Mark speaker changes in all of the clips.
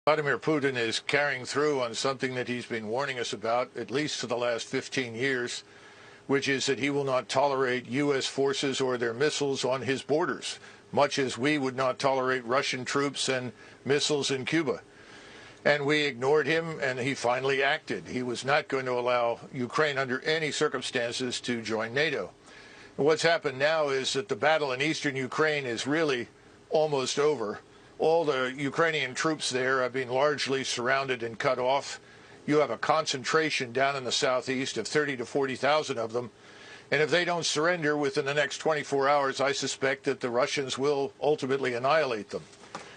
Speaker 1: Vladimir Putin is carrying through on something that he's been warning us about, at least for the last 15 years, which is that he will not tolerate U.S. forces or their missiles on his borders, much as we would not tolerate Russian troops and missiles in Cuba. And we ignored him, and he finally acted. He was not going to allow Ukraine under any circumstances to join NATO. And what's happened now is that the battle in eastern Ukraine is really almost over. All the Ukrainian troops there have been largely surrounded and cut off. You have a concentration down in the southeast of 30 to 40,000 of them. And if they don't surrender within the next 24 hours, I suspect that the Russians will ultimately annihilate them.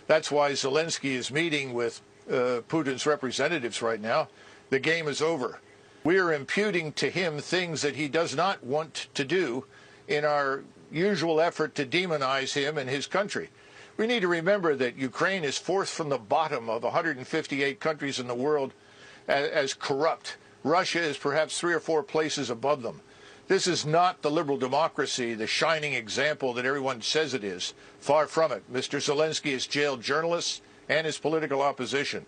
Speaker 1: That's why Zelensky is meeting with Putin's representatives right now. The game is over. We are imputing to him things that he does not want to do in our usual effort to demonize him and his country. We need to remember that Ukraine is fourth from the bottom of 158 countries in the world as corrupt. Russia is perhaps 3 or 4 places above them. This is not the liberal democracy, the shining example that everyone says it is. Far from it. Mr. Zelensky has jailed journalists and his political opposition.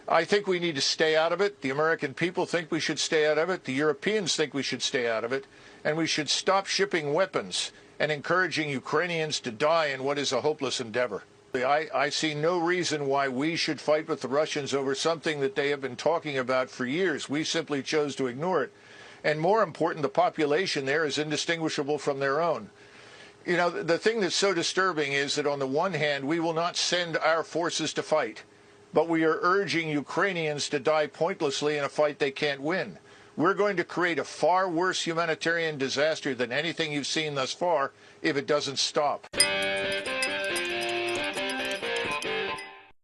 Speaker 1: I think we need to stay out of it. The American people think we should stay out of it. The Europeans think we should stay out of it. And we should stop shipping weapons and encouraging Ukrainians to die in what is a hopeless endeavor. I see no reason why we should fight with the Russians over something that they have been talking about for years. We simply chose to ignore it. And more important, the population there is indistinguishable from their own. You know, the thing that's so disturbing is that on the one hand, we will not send our forces to fight, but we are urging Ukrainians to die pointlessly in a fight they can't win. We're going to create a far worse humanitarian disaster than anything you've seen thus far if it doesn't stop.